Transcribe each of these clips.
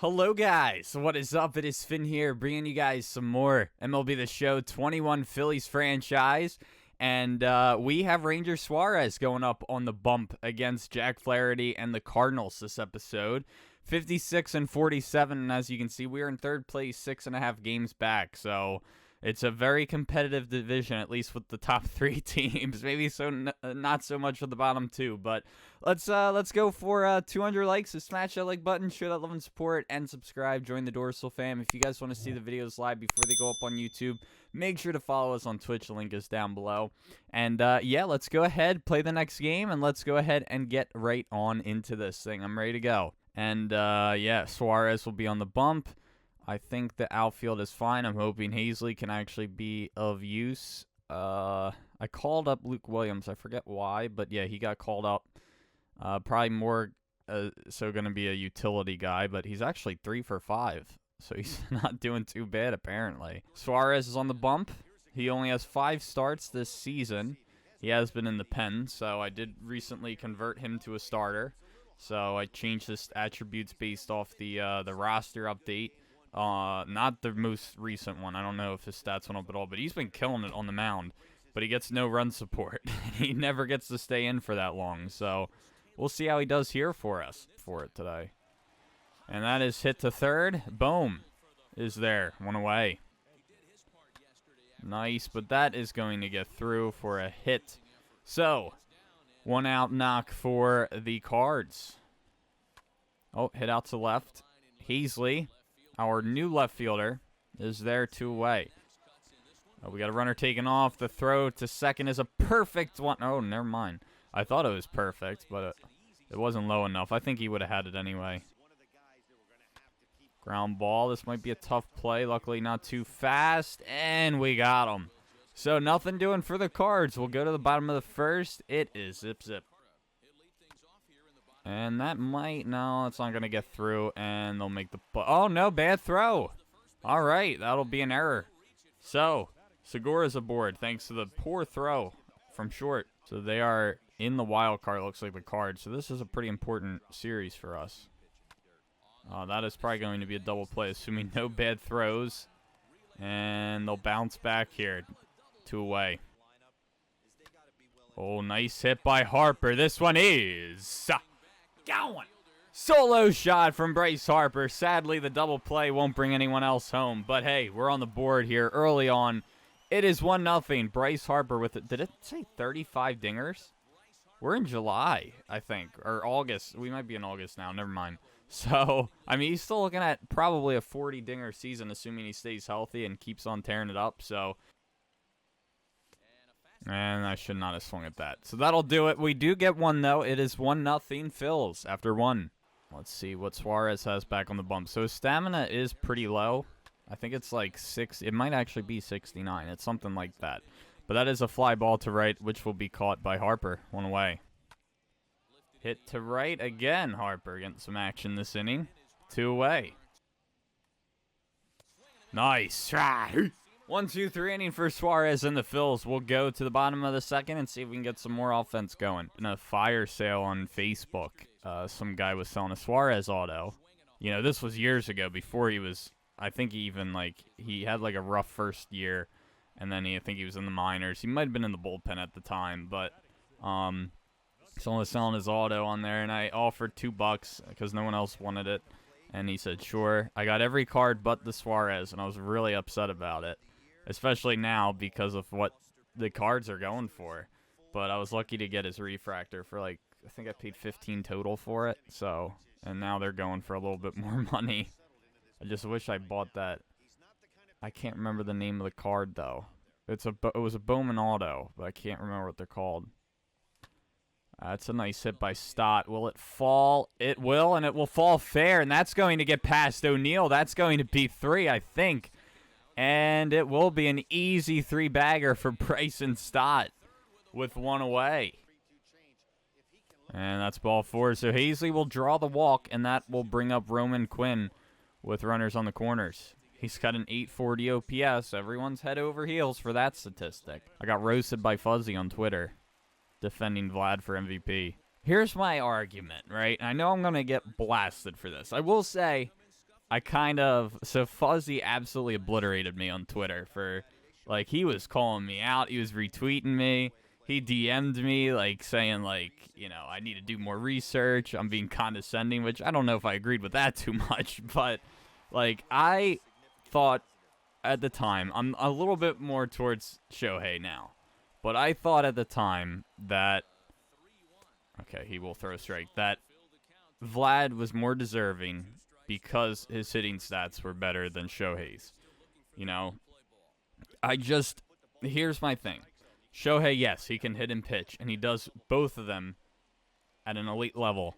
Hello guys, what is up? It is Finn here, bringing you guys some more MLB The Show 21 Phillies franchise. And we have Ranger Suarez going up on the bump against Jack Flaherty and the Cardinals this episode. 56 and 47, and as you can see, we are in third place, 6.5 games back. So it's a very competitive division, at least with the top three teams. Maybe not so much with the bottom two, but let's go for 200 likes. So smash that like button, show that love and support, and subscribe. Join the Dorsal fam. If you guys want to see the videos live before they go up on YouTube, make sure to follow us on Twitch. The link is down below. And yeah, let's go ahead, play the next game, and let's go ahead and get right on into this thing. I'm ready to go. And yeah, Suarez will be on the bump. I think the outfield is fine. I'm hoping Hazley can actually be of use. I called up Luke Williams. I forget why, but yeah, he got called up. Probably more so going to be a utility guy, but he's actually 3 for 5. So he's not doing too bad, apparently. Suarez is on the bump. He only has 5 starts this season. He has been in the pen, so I did recently convert him to a starter. So I changed his attributes based off the roster update. Not the most recent one. I don't know if his stats went up at all, but he's been killing it on the mound. But he gets no run support. He never gets to stay in for that long. So we'll see how he does here for us for it today. And that is hit to third. Boom. Is there. One away. Nice, but that is going to get through for a hit. So, 1 out knock for the Cards. Oh, hit out to left. Hazley, our new left fielder, is there 2 away. Oh, we got a runner taken off. The throw to second is a perfect one. Oh, never mind. I thought it was perfect, but it wasn't low enough. I think he would have had it anyway. Ground ball. This might be a tough play. Luckily, not too fast. And we got him. So, nothing doing for the Cards. We'll go to the bottom of the first. It is zip-zip. And that might... No, it's not going to get through. And they'll make the... Oh, no. Bad throw. All right. That'll be an error. So, Segura's aboard thanks to the poor throw from short. So, they are in the wild card, looks like the Cards. So, this is a pretty important series for us. That is probably going to be a double play, assuming no bad throws. And they'll bounce back here. 2 away. Oh, nice hit by Harper. This one is going. Solo shot from Bryce Harper. Sadly, the double play won't bring anyone else home. But hey, we're on the board here early on. It is 1-0. Bryce Harper with it. Did it say 35 dingers? We're in July, I think, or August. We might be in August now. Never mind. So, I mean, he's still looking at probably a 40-dinger season, assuming he stays healthy and keeps on tearing it up. So, and I should not have swung at that. So that'll do it. We do get one, though. It is 1-0 Phils after 1. Let's see what Suarez has back on the bump. So his stamina is pretty low. I think it's like 6. It might actually be 69. It's something like that. But that is a fly ball to right, which will be caught by Harper. 1 away. Hit to right again. Harper getting some action this inning. 2 away. Nice. 1, 2, 3 inning for Suarez and the Phils. We'll go to the bottom of the second and see if we can get some more offense going. In a fire sale on Facebook, some guy was selling a Suarez auto. You know, this was years ago before he was, I think he even, he had a rough first year. And then I think he was in the minors. He might have been in the bullpen at the time, but someone was selling his auto on there, and I offered $2 because no one else wanted it. And he said, sure. I got every card but the Suarez, and I was really upset about it, especially now because of what the Cards are going for. But I was lucky to get his refractor for, I think I paid $15 total for it. So, and now they're going for a little bit more money. I just wish I bought that. I can't remember the name of the card, though. It was a Bowman auto, but I can't remember what they're called. That's a nice hit by Stott. Will it fall? It will, and it will fall fair, and that's going to get past O'Neill. That's going to be 3, I think. And it will be an easy 3-bagger for Bryson Stott with 1 away. And that's ball 4. So Hazley will draw the walk, and that will bring up Roman Quinn with runners on the corners. He's got an 840 OPS. Everyone's head over heels for that statistic. I got roasted by Fuzzy on Twitter defending Vlad for MVP. Here's my argument, right? I know I'm going to get blasted for this. I will say So Fuzzy absolutely obliterated me on Twitter for, like, he was calling me out. He was retweeting me. He DM'd me, like, saying, like, I need to do more research. I'm being condescending, which I don't know if I agreed with that too much. But, like, I thought at the time, I'm a little bit more towards Shohei now. But I thought at the time that, okay, he will throw a strike, that Vlad was more deserving because his hitting stats were better than Shohei's. Here's my thing. Shohei, yes, he can hit and pitch, and he does both of them at an elite level.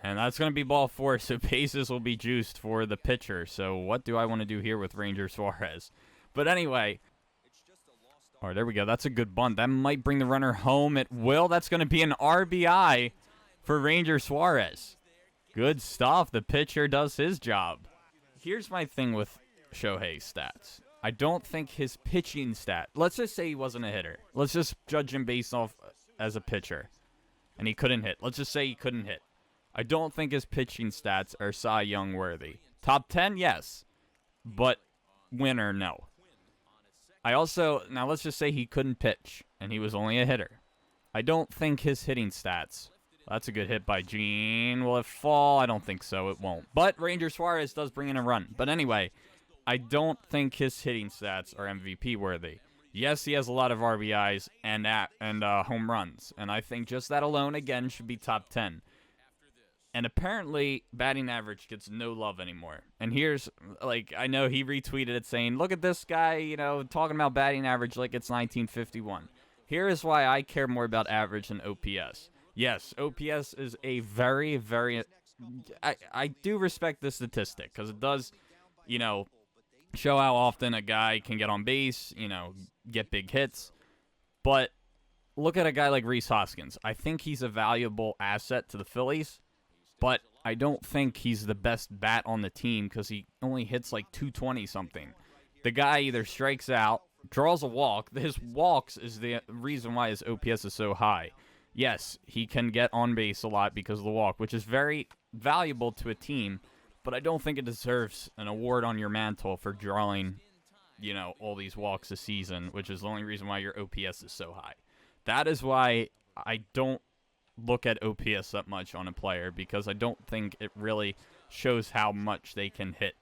And that's going to be ball four, so bases will be juiced for the pitcher. So what do I want to do here with Ranger Suarez? But anyway, all right, there we go. That's a good bunt. That might bring the runner home. It will. That's going to be an RBI for Ranger Suarez. Good stuff. The pitcher does his job. Here's my thing with Shohei's stats. I don't think his pitching stat. Let's just say he wasn't a hitter. Let's just judge him based off as a pitcher. And he couldn't hit. Let's just say he couldn't hit. I don't think his pitching stats are Cy Young worthy. Top 10, yes. But winner, no. Now let's just say he couldn't pitch and he was only a hitter. I don't think his hitting stats. That's a good hit by Gene. Will it fall? I don't think so. It won't. But Ranger Suarez does bring in a run. But anyway, I don't think his hitting stats are MVP worthy. Yes, he has a lot of RBIs and home runs. And I think just that alone, again, should be top 10. And apparently, batting average gets no love anymore. And here's, I know he retweeted it saying, look at this guy, talking about batting average like it's 1951. Here is why I care more about average than OPS. Yes, OPS is a very, very... I do respect the statistic because it does, show how often a guy can get on base, get big hits. But look at a guy like Rhys Hoskins. I think he's a valuable asset to the Phillies, but I don't think he's the best bat on the team because he only hits like 220-something. The guy either strikes out, draws a walk. His walks is the reason why his OPS is so high. Yes, he can get on base a lot because of the walk, which is very valuable to a team, but I don't think it deserves an award on your mantle for drawing, all these walks a season, which is the only reason why your OPS is so high. That is why I don't look at OPS that much on a player, because I don't think it really shows how much they can hit.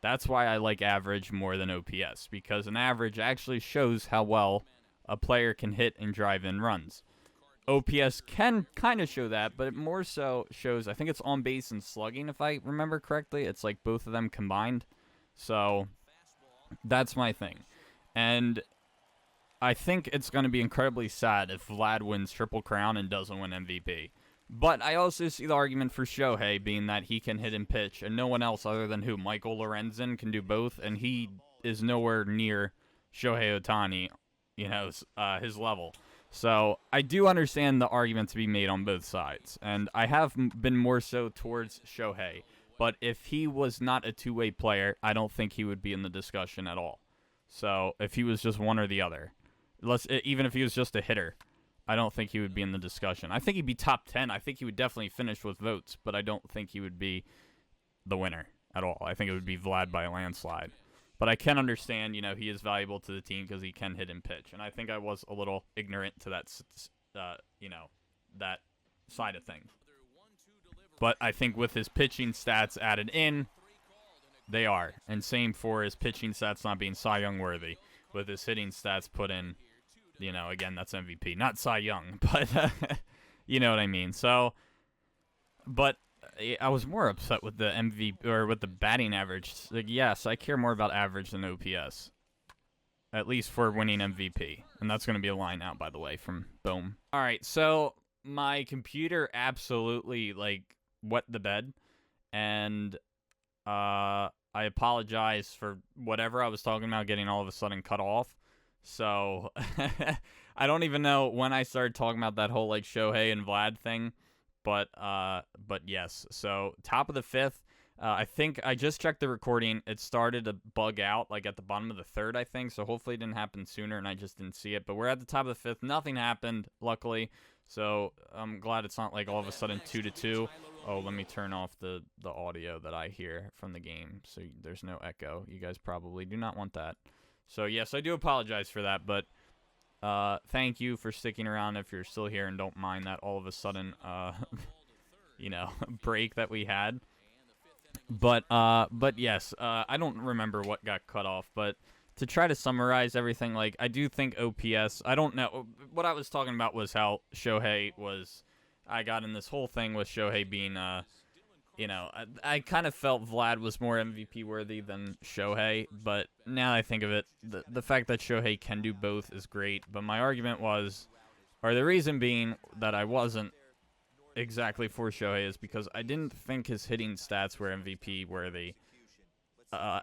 That's why I like average more than OPS, because an average actually shows how well a player can hit and drive in runs. OPS can kind of show that, but it more so shows, I think it's on base and slugging, if I remember correctly. It's like both of them combined. So that's my thing. And I think it's going to be incredibly sad if Vlad wins Triple Crown and doesn't win MVP. But I also see the argument for Shohei being that he can hit and pitch, and no one else other than who? Michael Lorenzen can do both, and he is nowhere near Shohei Ohtani, his level. So I do understand the argument to be made on both sides, and I have been more so towards Shohei. But if he was not a two-way player, I don't think he would be in the discussion at all. So if he was just one or the other, even if he was just a hitter, I don't think he would be in the discussion. I think he'd be top 10. I think he would definitely finish with votes, but I don't think he would be the winner at all. I think it would be Vlad by a landslide. But I can understand, he is valuable to the team because he can hit and pitch. And I think I was a little ignorant to that, that side of things. But I think with his pitching stats added in, they are. And same for his pitching stats not being Cy Young worthy. With his hitting stats put in, again, that's MVP. Not Cy Young, but you know what I mean. So, but I was more upset with the MVP or with the batting average. Yes, I care more about average than OPS, at least for winning MVP. And that's going to be a line out, by the way, from Boom. All right, so my computer absolutely wet the bed, and I apologize for whatever I was talking about getting all of a sudden cut off. So I don't even know when I started talking about that whole Shohei and Vlad thing. But yes, so top of the fifth, I think I just checked the recording. It started to bug out like at the bottom of the third, I think. So hopefully it didn't happen sooner and I just didn't see it. But we're at the top of the fifth. Nothing happened, luckily. So I'm glad it's not like all of a sudden 2-2. Oh, let me turn off the audio that I hear from the game so there's no echo. You guys probably do not want that. So yes, I do apologize for that, but thank you for sticking around if you're still here and don't mind that all of a sudden break that we had. But yes, I don't remember what got cut off, but to try to summarize everything, like, I do think OPS, I don't know, what I was talking about was how Shohei was, I got in this whole thing with Shohei being, I kind of felt Vlad was more MVP worthy than Shohei, but now I think of it, the fact that Shohei can do both is great, but my argument was, or the reason being that I wasn't exactly for Shohei is because I didn't think his hitting stats were MVP worthy,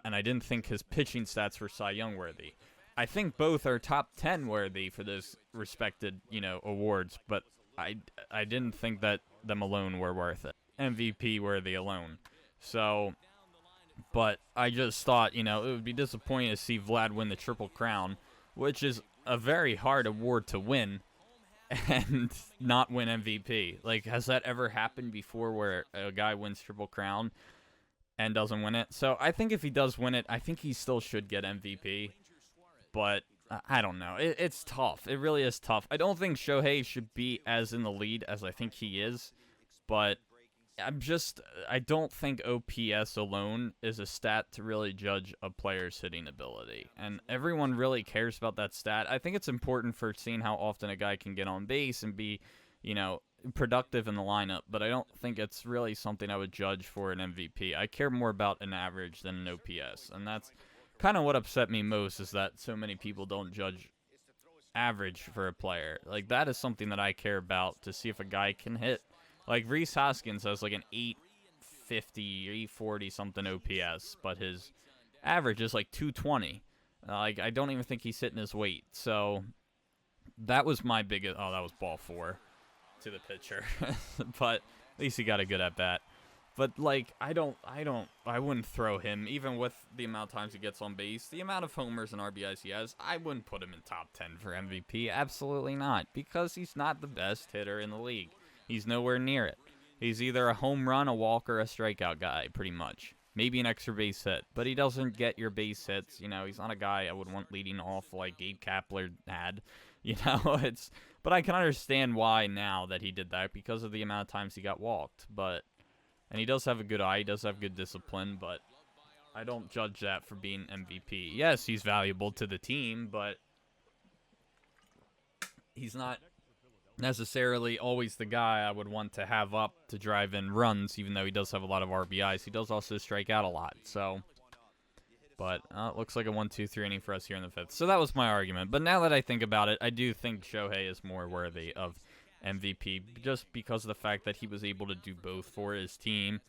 and I didn't think his pitching stats were Cy Young worthy. I think both are top 10 worthy for those respected, awards, but I didn't think that them alone were worth it. MVP worthy alone. So, but I just thought, it would be disappointing to see Vlad win the Triple Crown, which is a very hard award to win, and not win MVP. Like, has that ever happened before where a guy wins Triple Crown and doesn't win it? So I think if he does win it, I think he still should get MVP. But I don't know. It's tough. It really is tough. I don't think Shohei should be as in the lead as I think he is. But I don't think OPS alone is a stat to really judge a player's hitting ability. And everyone really cares about that stat. I think it's important for seeing how often a guy can get on base and be, productive in the lineup. But I don't think it's really something I would judge for an MVP. I care more about an average than an OPS. And that's kind of what upset me most, is that so many people don't judge average for a player. Like, that is something that I care about, to see if a guy can hit. Like, Rhys Hoskins has like an 850 or 840 something OPS, but his average is like 220. Like, I don't even think he's hitting his weight. So that was my biggest. Oh, that was ball 4 to the pitcher. But at least he got a good at bat. But like, I wouldn't throw him, even with the amount of times he gets on base, the amount of homers and RBIs he has. I wouldn't put him in top 10 for MVP. Absolutely not, because he's not the best hitter in the league. He's nowhere near it. He's either a home run, a walk, or a strikeout guy, pretty much. Maybe an extra base hit, but he doesn't get your base hits. He's not a guy I would want leading off like Gabe Kapler had. But I can understand why now that he did that, because of the amount of times he got walked. And he does have a good eye, he does have good discipline, but I don't judge that for being MVP. Yes, he's valuable to the team, but he's not necessarily always the guy I would want to have up to drive in runs, even though he does have a lot of RBIs. He does also strike out a lot, so. But it looks like a 1-2-3 inning for us here in the fifth. So that was my argument. But now that I think about it, I do think Shohei is more worthy of MVP, just because of the fact that he was able to do both for his team,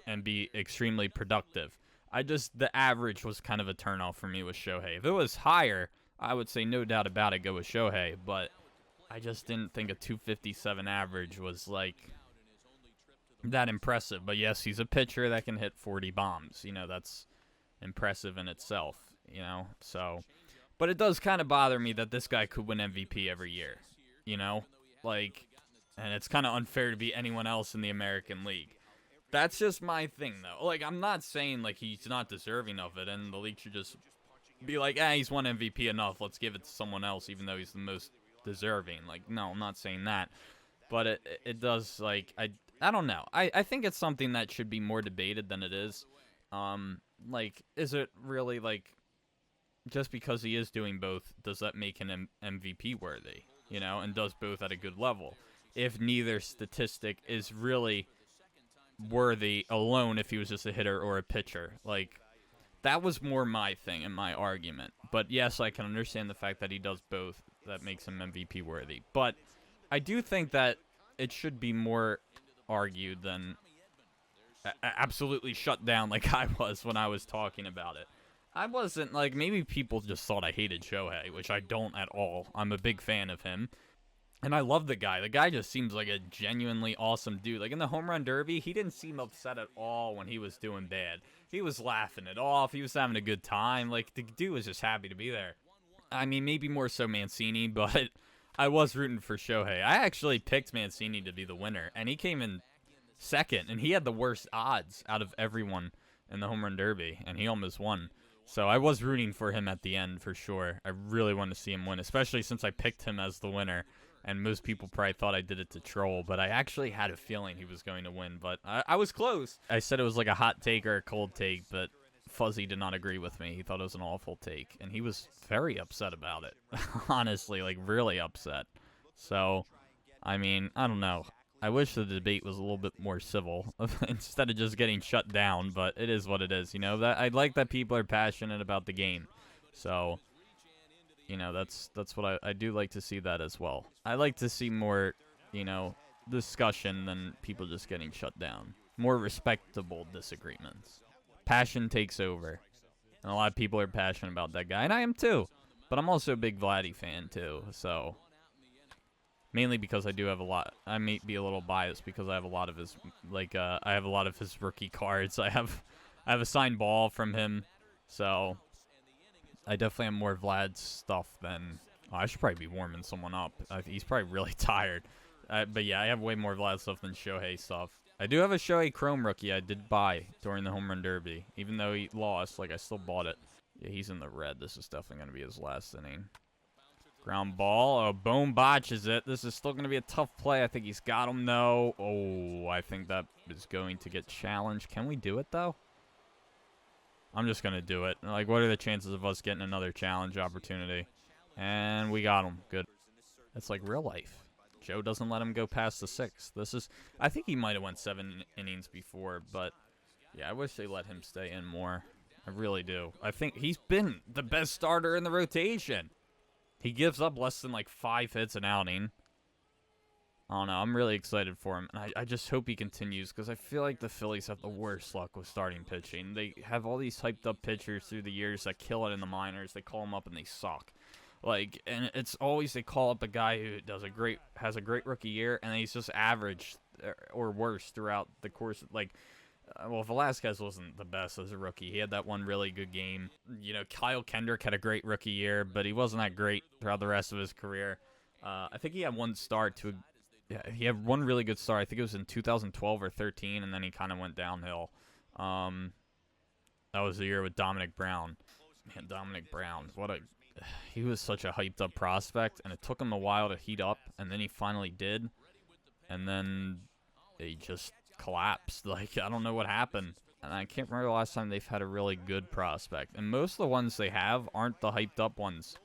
and be extremely productive. The average was kind of a turnoff for me with Shohei. If it was higher, I would say no doubt about it, go with Shohei, but I just didn't think a 257 average was, like, that impressive. But yes, he's a pitcher that can hit 40 bombs. That's impressive in itself, so. But it does kind of bother me that this guy could win MVP every year, and it's kind of unfair to be anyone else in the American League. That's just my thing, though. Like, I'm not saying, like, he's not deserving of it, and the league should just be like, he's won MVP enough, let's give it to someone else, even though he's the most deserving. Like, no, I'm not saying that. But it does, like, I don't know. I think it's something that should be more debated than it is. Like, is it really, like, just because he is doing both, does that make him MVP worthy? And does both at a good level? If neither statistic is really worthy alone, if he was just a hitter or a pitcher. Like, that was more my thing and my argument. But yes, I can understand the fact that he does both. That makes him MVP worthy. But I do think that it should be more argued than absolutely shut down like I was when I was talking about it. I wasn't, like, maybe people just thought I hated Shohei, which I don't at all. I'm a big fan of him. And I love the guy. The guy just seems like a genuinely awesome dude. Like in the home run derby, he didn't seem upset at all when he was doing bad. He was laughing it off. He was having a good time. Like the dude was just happy to be there. I mean, maybe more so Mancini, but I was rooting for Shohei. I actually picked Mancini to be the winner, and he came in second, and he had the worst odds out of everyone in the home run derby, and he almost won. So I was rooting for him at the end for sure. I really wanted to see him win, especially since I picked him as the winner. And most people probably thought I did it to troll, but I actually had a feeling he was going to win. But I was close. I said it was like a hot take or a cold take, but Fuzzy did not agree with me. He thought it was an awful take, and he was very upset about it. Honestly, like really upset. So, I mean, I don't know. I wish the debate was a little bit more civil instead of just getting shut down, but it is what it is. You know, that I like that people are passionate about the game. So, you know, that's what I do like to see that as well. I like to see more, you know, discussion than people just getting shut down. More respectable disagreements. Passion takes over. And a lot of people are passionate about that guy, and I am too. But I'm also a big Vladdy fan too, so mainly because I do have a lot. I may be a little biased because I have a lot of his, like, I have a lot of his rookie cards. I have a signed ball from him, so I definitely have more Vlad's stuff than... Oh, I should probably be warming someone up. He's probably really tired. But yeah, I have way more Vlad stuff than Shohei stuff. I do have a Shohei Chrome rookie I did buy during the home run derby. Even though he lost, like, I still bought it. Yeah, he's in the red. This is definitely going to be his last inning. Ground ball. Oh, Bohm botches it. This is still going to be a tough play. I think he's got him, though. Oh, I think that is going to get challenged. Can we do it, though? I'm just going to do it. Like, what are the chances of us getting another challenge opportunity? And we got him. Good. It's like real life. Joe doesn't let him go past the 6th. This is... I think he might have went 7 innings before, but... Yeah, I wish they let him stay in more. I really do. I think he's been the best starter in the rotation. He gives up less than, like, 5 hits an outing. I don't know. I'm really excited for him. And I just hope he continues because I feel like the Phillies have the worst luck with starting pitching. They have all these hyped-up pitchers through the years that kill it in the minors. They call them up and they suck. Like, and it's always they call up a guy who has a great rookie year, and he's just average or worse throughout the course. Like, well, Velasquez wasn't the best as a rookie. He had that one really good game. You know, Kyle Kendrick had a great rookie year, but he wasn't that great throughout the rest of his career. I think he had one start to... Yeah, he had one really good start. I think it was in 2012 or 13, and then he kind of went downhill. That was the year with Dominic Brown. Man, Dominic Brown, he was such a hyped-up prospect, and it took him a while to heat up, and then he finally did, and then they just collapsed. Like, I don't know what happened, and I can't remember the last time they've had a really good prospect, and most of the ones they have aren't the hyped-up ones.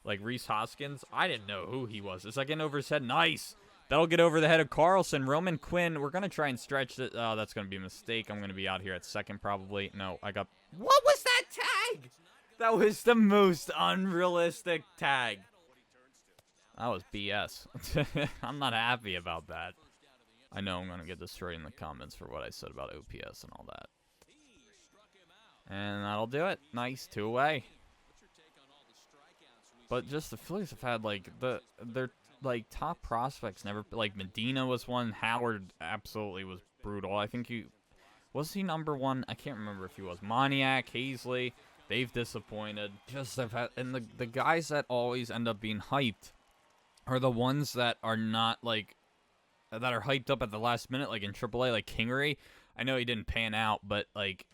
Like Rhys Hoskins, I didn't know who he was. It's like getting over his head. Nice! That'll get over the head of Carlson. Roman Quinn, we're going to try and stretch it. Oh, that's going to be a mistake. I'm going to be out here at second probably. No, I got... What was that tag? That was the most unrealistic tag. That was BS. I'm not happy about that. I know I'm going to get destroyed in the comments for what I said about OPS and all that. And that'll do it. Nice, 2 away. But just the Phillies have had, like, their like top prospects never, like Medina was one. Howard absolutely was brutal. I think was he number 1? I can't remember if he was. Moniak, Hazley, they've disappointed. Just have had, and the guys that always end up being hyped are the ones that are not like that are hyped up at the last minute, like in AAA, like Kingery. I know he didn't pan out, but like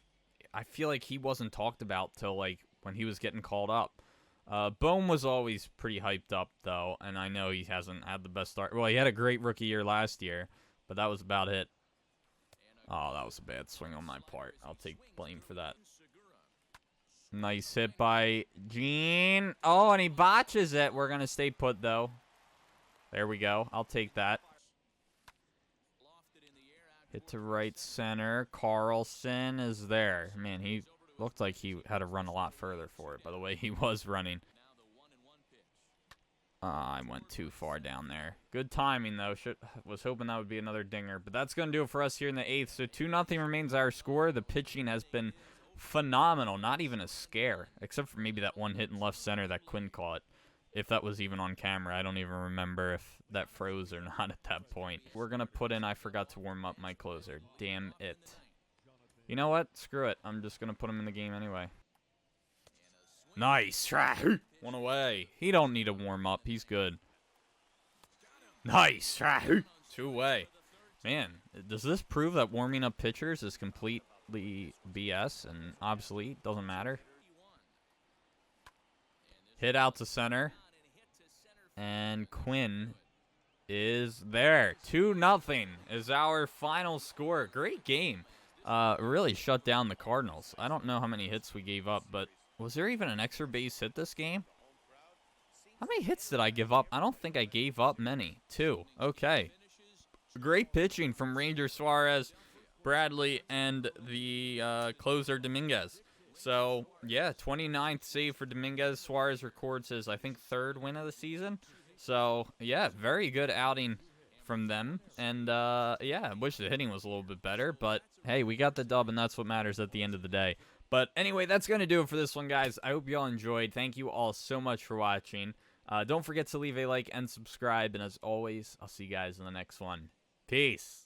I feel like he wasn't talked about till like when he was getting called up. Bohm was always pretty hyped up, though, and I know he hasn't had the best start. Well, he had a great rookie year last year, but that was about it. Oh, that was a bad swing on my part. I'll take blame for that. Nice hit by Gene. Oh, and he botches it. We're going to stay put, though. There we go. I'll take that. Hit to right center. Carlson is there. Man, he... looked like he had to run a lot further for it, by the way he was running. I went too far down there. Good timing, though. Was hoping that would be another dinger. But that's going to do it for us here in the 8th. So 2-0 remains our score. The pitching has been phenomenal. Not even a scare, except for maybe that one hit in left center that Quinn caught. If that was even on camera. I don't even remember if that froze or not at that point. We're going to put in, I forgot to warm up my closer. Damn it. You know what? Screw it. I'm just going to put him in the game anyway. Nice. One away. He don't need a warm up. He's good. Nice. 2 away. Man, does this prove that warming up pitchers is completely BS and obsolete? Doesn't matter. Hit out to center. And Quinn is there. 2-0 is our final score. Great game. Really shut down the Cardinals. I don't know how many hits we gave up, but was there even an extra base hit this game? How many hits did I give up? I don't think I gave up many. 2. Okay. Great pitching from Ranger Suarez, Bradley, and the closer Dominguez. So, yeah, 29th save for Dominguez. Suarez records his, I think, 3rd win of the season. So, yeah, very good outing from them. And, yeah, I wish the hitting was a little bit better. But, hey, we got the dub, and that's what matters at the end of the day. But, anyway, that's going to do it for this one, guys. I hope you all enjoyed. Thank you all so much for watching. Don't forget to leave a like and subscribe. And, as always, I'll see you guys in the next one. Peace.